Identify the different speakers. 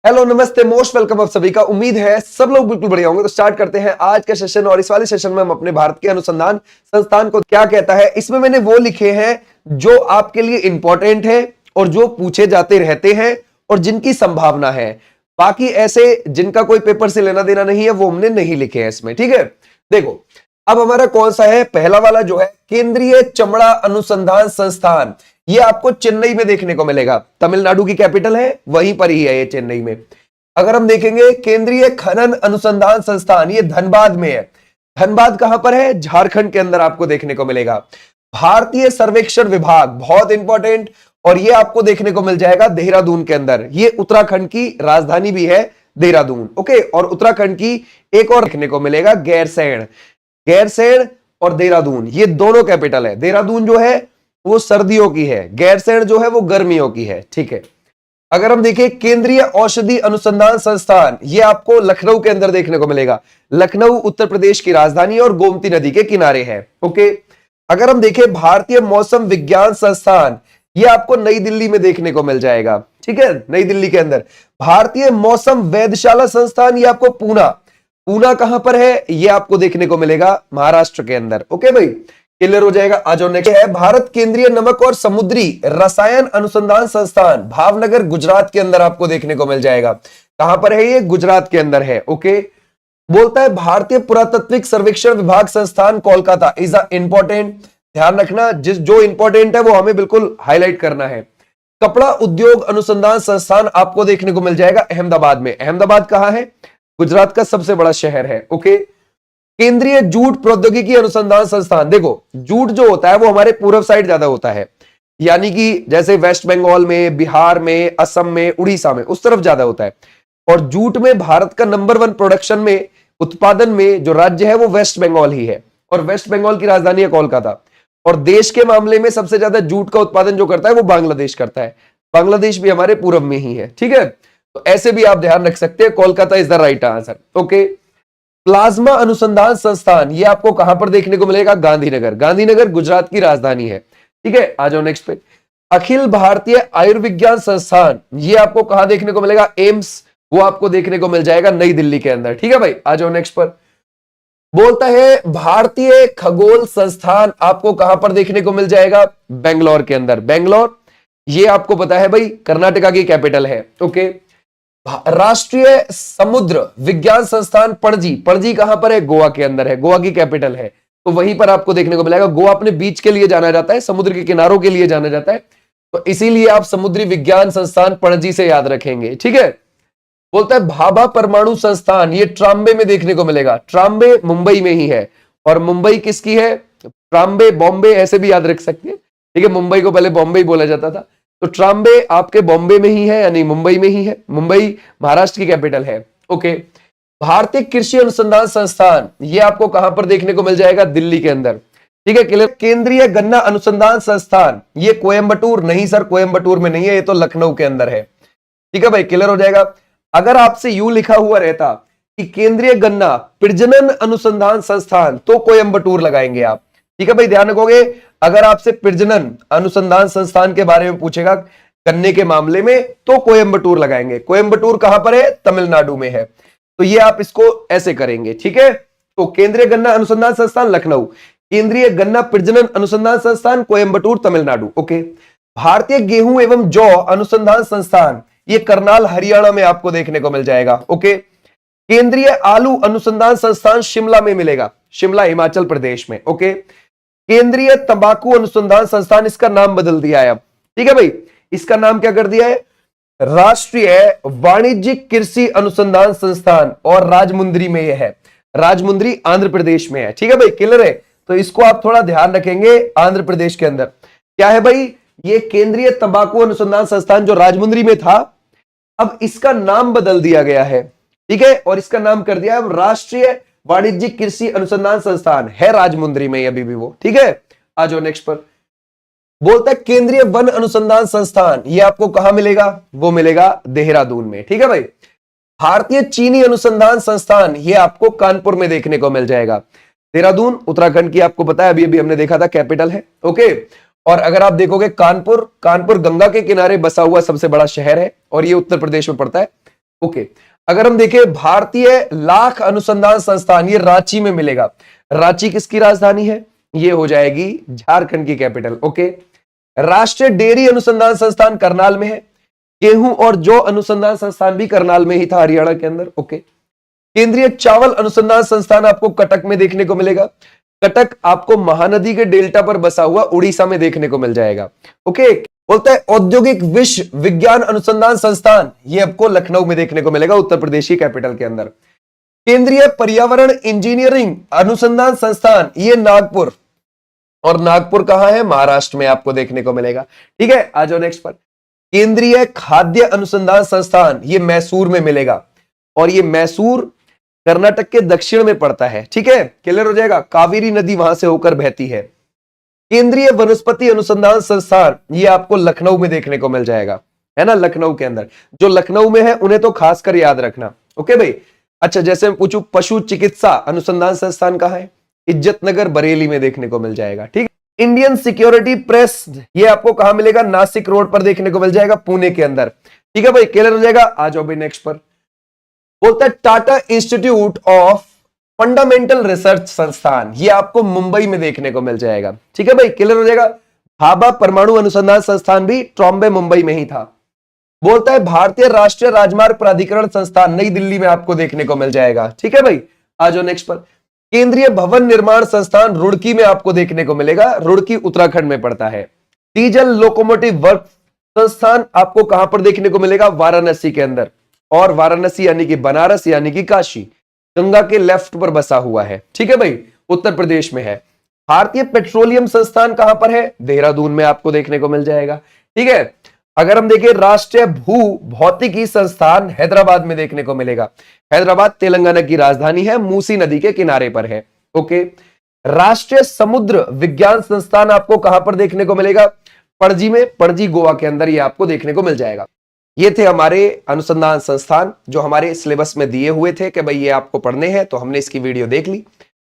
Speaker 1: Hello नमस्ते most welcome आप सभी का। उम्मीद है सब लोग बिल्कुल बढ़िया होंगे। तो स्टार्ट करते हैं आज का सेशन। और इस वाले सेशन में हम अपने भारत के अनुसंधान संस्थान को क्या कहता है, इसमें मैंने वो लिखे हैं जो आपके लिए इंपॉर्टेंट है और जो पूछे जाते रहते हैं और जिनकी संभावना है। बाकी ऐसे जिनका कोई पेपर से लेना देना नहीं है वो हमने नहीं लिखे हैं इसमें। ठीक है, देखो अब हमारा कौन सा है, पहला वाला जो है केंद्रीय चमड़ा अनुसंधान संस्थान। ये आपको चेन्नई में देखने को मिलेगा, तमिलनाडु की कैपिटल है, वहीं पर ही है ये चेन्नई में। अगर हम देखेंगे केंद्रीय खनन अनुसंधान संस्थान, ये धनबाद में है। धनबाद कहां पर है, झारखंड के अंदर आपको देखने को मिलेगा। भारतीय सर्वेक्षण विभाग, बहुत इंपॉर्टेंट, और ये आपको देखने को मिल जाएगा देहरादून के अंदर। ये उत्तराखंड की राजधानी भी है देहरादून। ओके, और उत्तराखंड की एक और देखने को मिलेगा गैरसैंण। गैरसैंण और देहरादून ये दोनों कैपिटल है। देहरादून जो है वो सर्दियों की है, गैरसैंण जो है वो गर्मियों की है। ठीक है, अगर हम देखें केंद्रीय औषधि अनुसंधान संस्थान, ये आपको लखनऊ के अंदर देखने को मिलेगा। लखनऊ उत्तर प्रदेश की राजधानी और गोमती नदी के किनारे है। ओके, अगर हम देखें भारतीय मौसम विज्ञान संस्थान, ये आपको नई दिल्ली में देखने को मिल जाएगा। ठीक है, नई दिल्ली के अंदर। भारतीय मौसम वेधशाला संस्थान, ये आपको पूना, पूना कहां पर है, ये आपको देखने को मिलेगा महाराष्ट्र के अंदर। ओके भाई, क्लियर हो जाएगा। आज और नेक्स्ट है भारत केंद्रीय नमक और समुद्री रसायन अनुसंधान संस्थान, भावनगर गुजरात के अंदर आपको देखने को मिल जाएगा। कहां पर है ये, गुजरात के अंदर है। ओके, बोलता है भारतीय पुरातात्विक सर्वेक्षण विभाग संस्थान कोलकाता इज अ इंपॉर्टेंट। ध्यान रखना, जो इंपॉर्टेंट है वो हमें बिल्कुल हाईलाइट करना है। कपड़ा उद्योग अनुसंधान संस्थान आपको देखने को मिल जाएगा अहमदाबाद में। अहमदाबाद कहां है, गुजरात का सबसे बड़ा शहर है। ओके, केंद्रीय जूट प्रौद्योगिकी अनुसंधान संस्थान, देखो जूट जो होता है वो हमारे पूर्व साइड ज्यादा होता है, यानी कि जैसे वेस्ट बंगाल में, बिहार में, असम में, उड़ीसा में, उस तरफ ज्यादा होता है। और जूट में भारत का नंबर 1 प्रोडक्शन में, उत्पादन में जो राज्य है वो वेस्ट बंगाल ही है, और वेस्ट बंगाल की राजधानी है कोलकाता। और देश के मामले में सबसे ज्यादा जूट का उत्पादन जो करता है वो बांग्लादेश करता है। बांग्लादेश भी हमारे पूर्व में ही है। ठीक है, तो ऐसे भी आप ध्यान रख सकते हैं, Kolkata is the right answer. Okay, plasma अनुसंधान संस्थान, ये आपको कहां पर देखने को मिलेगा, गांधीनगर। गांधीनगर गुजरात की राजधानी है। ठीक है, आ जाओ नेक्स्ट पे। अखिल भारतीय आयुर्विज्ञान संस्थान, ये आपको कहां देखने को मिलेगा, एम्स, वो आपको देखने को मिल जाएगा नई दिल्ली के अंदर। ठीक है भाई, आ जाओ नेक्स्ट पर। बोलता है भारतीय खगोल संस्थान आपको कहां पर देखने को मिल जाएगा, बेंगलोर के अंदर। बेंगलोर ये आपको पता है भाई कर्नाटका की कैपिटल है। ओके, राष्ट्रीय समुद्र विज्ञान संस्थान पणजी, पणजी कहां पर है, गोवा के अंदर है, गोवा की कैपिटल है। तो वहीं पर आपको देखने को मिलेगा। गोवा अपने बीच के लिए जाना जाता है, समुद्र के किनारों के लिए जाना जाता है, तो इसीलिए आप समुद्री विज्ञान संस्थान पणजी से याद रखेंगे। ठीक है, बोलता है भाभा परमाणु संस्थान, ये ट्राम्बे में देखने को मिलेगा। ट्राम्बे मुंबई में ही है, और मुंबई किसकी है, ट्राम्बे बॉम्बे ऐसे भी याद रख सकते हैं। ठीक है, मुंबई को पहले बॉम्बे ही बोला जाता था, तो ट्राम्बे आपके बॉम्बे में ही है, यानी मुंबई में ही है। मुंबई महाराष्ट्र की कैपिटल है। ओके, भारतीय कृषि अनुसंधान संस्थान, ये आपको कहां पर देखने को मिल जाएगा, दिल्ली के अंदर। ठीक है, क्लियर। केंद्रीय गन्ना अनुसंधान संस्थान, ये कोयंबटूर नहीं सर, कोयंबटूर में नहीं है, ये तो लखनऊ के अंदर है। ठीक है भाई, क्लियर हो जाएगा। अगर आपसे यूं लिखा हुआ रहता कि केंद्रीय गन्ना प्रजनन अनुसंधान संस्थान, तो कोयंबटूर लगाएंगे आप। ठीक है भाई, ध्यान रखोगे। अगर आपसे प्रजनन अनुसंधान संस्थान के बारे में पूछेगा गन्ने के मामले में, तो कोयंबटूर लगाएंगे। कोयंबटूर कहां पर है, तमिलनाडु में है। तो ये आप इसको ऐसे करेंगे। ठीक है, तो केंद्रीय गन्ना अनुसंधान संस्थान लखनऊ, केंद्रीय गन्ना प्रजनन अनुसंधान संस्थान कोयंबटूर तमिलनाडु। ओके, भारतीय गेहूं एवं जौ अनुसंधान संस्थान, ये करनाल हरियाणा में आपको देखने को मिल जाएगा। ओके, केंद्रीय आलू अनुसंधान संस्थान शिमला में मिलेगा, शिमला हिमाचल प्रदेश में। ओके, केंद्रीय तंबाकू अनुसंधान संस्थान, इसका नाम बदल दिया है अब। ठीक है भाई, इसका नाम क्या कर दिया है, राष्ट्रीय वाणिज्यिक कृषि अनुसंधान संस्थान, और राजमुंद्री में यह है, राजमुंद्री आंध्र प्रदेश में है। ठीक है भाई, क्लियर है। तो इसको आप थोड़ा ध्यान रखेंगे, आंध्र प्रदेश के अंदर क्या है भाई, ये केंद्रीय तंबाकू अनुसंधान संस्थान जो राजमुंद्री में था, अब इसका नाम बदल दिया गया है। ठीक है, और इसका नाम कर दिया अब राष्ट्रीय वाणिज्यिक कृषि अनुसंधान संस्थान, है राजमुंद्री में अभी भी वो। ठीक है, आ जाओ नेक्स्ट पर। बोलता है केंद्रीय वन अनुसंधान संस्थान, ये आपको कहां मिलेगा, वो मिलेगा देहरादून में। ठीक है भाई, भारतीय चीनी अनुसंधान संस्थान, ये आपको कानपुर में देखने को मिल जाएगा। देहरादून उत्तराखंड की आपको पता है, अभी अभी हमने देखा था कैपिटल है। ओके, और अगर आप देखोगे कानपुर, कानपुर गंगा के किनारे बसा हुआ सबसे बड़ा शहर है, और ये उत्तर प्रदेश में पड़ता है। ओके। अगर हम देखें भारतीय लाख अनुसंधान संस्थान, ये रांची में मिलेगा। रांची किसकी राजधानी है? ये हो जाएगी झारखंड की कैपिटल। ओके। राष्ट्रीय डेयरी अनुसंधान संस्थान करनाल में है। गेहूं और जौ अनुसंधान संस्थान भी करनाल में ही था, हरियाणा के अंदर। ओके। केंद्रीय चावल अनुसंधान संस्थान आपको कटक में देखने को मिलेगा। कटक आपको महानदी के डेल्टा पर बसा हुआ उड़ीसा में देखने को मिल जाएगा। ओके। बोलता है औद्योगिक विश्व विज्ञान अनुसंधान संस्थान, ये आपको लखनऊ में देखने को मिलेगा, उत्तर प्रदेश की कैपिटल के अंदर। केंद्रीय पर्यावरण इंजीनियरिंग अनुसंधान संस्थान, ये नागपुर, और नागपुर कहां है? महाराष्ट्र में आपको देखने को मिलेगा। ठीक है, आ जाओ नेक्स्ट पर। केंद्रीय खाद्य अनुसंधान संस्थान, ये मैसूर में मिलेगा, और ये मैसूर कर्नाटक के दक्षिण में पड़ता है। ठीक है, क्लियर हो जाएगा। कावेरी नदी वहां से होकर बहती है। केंद्रीय वनस्पति अनुसंधान संस्थान, ये आपको लखनऊ में देखने को मिल जाएगा, है ना, लखनऊ के अंदर। जो लखनऊ में है उन्हें तो खासकर याद रखना। ओके भाई। अच्छा, जैसे मैं पूछूं पशु चिकित्सा अनुसंधान संस्थान कहां है? इज्जतनगर बरेली में देखने को मिल जाएगा। ठीक है। इंडियन सिक्योरिटी प्रेस, ये आपको कहां मिलेगा? नासिक रोड पर देखने को मिल जाएगा, पुणे के अंदर। ठीक है भाई, क्लियर हो जाएगा। आ जाओ भाई नेक्स्ट पर। बोलता है Tata institute of fundamental research संस्थान, ये आपको मुंबई में देखने को मिल जाएगा। ठीक है भाई, क्लियर हो जाएगा। भाभा परमाणु अनुसंधान संस्थान भी ट्रॉम्बे मुंबई में ही था। बोलता है भारतीय राष्ट्रीय राजमार्ग प्राधिकरण संस्थान नई दिल्ली में आपको देखने को मिल जाएगा। ठीक है भाई, आ जाओ नेक्स्ट पर। केंद्रीय भवन निर्माण संस्थान रुड़की में आपको देखने को मिलेगा, रुड़की उत्तराखंड में पड़ता है। डीजल लोकोमोटिव वर्क संस्थान आपको कहां पर देखने को मिलेगा? वाराणसी के अंदर, और वाराणसी यानी कि बनारस यानी कि काशी, गंगा के लेफ्ट पर बसा हुआ है। ठीक है भाई, उत्तर प्रदेश में है। भारतीय पेट्रोलियम संस्थान कहां पर है? देहरादून में आपको देखने को मिल जाएगा। ठीक है। अगर हम देखें राष्ट्रीय भू भौतिकी संस्थान हैदराबाद में देखने को मिलेगा। हैदराबाद तेलंगाना की राजधानी है, मूसी नदी के किनारे पर है। ओके। राष्ट्रीय समुद्र विज्ञान संस्थान आपको कहां पर देखने को मिलेगा? पणजी में, पणजी गोवा के अंदर ये आपको देखने को मिल जाएगा। ये थे हमारे अनुसंधान संस्थान जो हमारे सिलेबस में दिए हुए थे कि भाई ये आपको पढ़ने हैं, तो हमने इसकी वीडियो देख ली।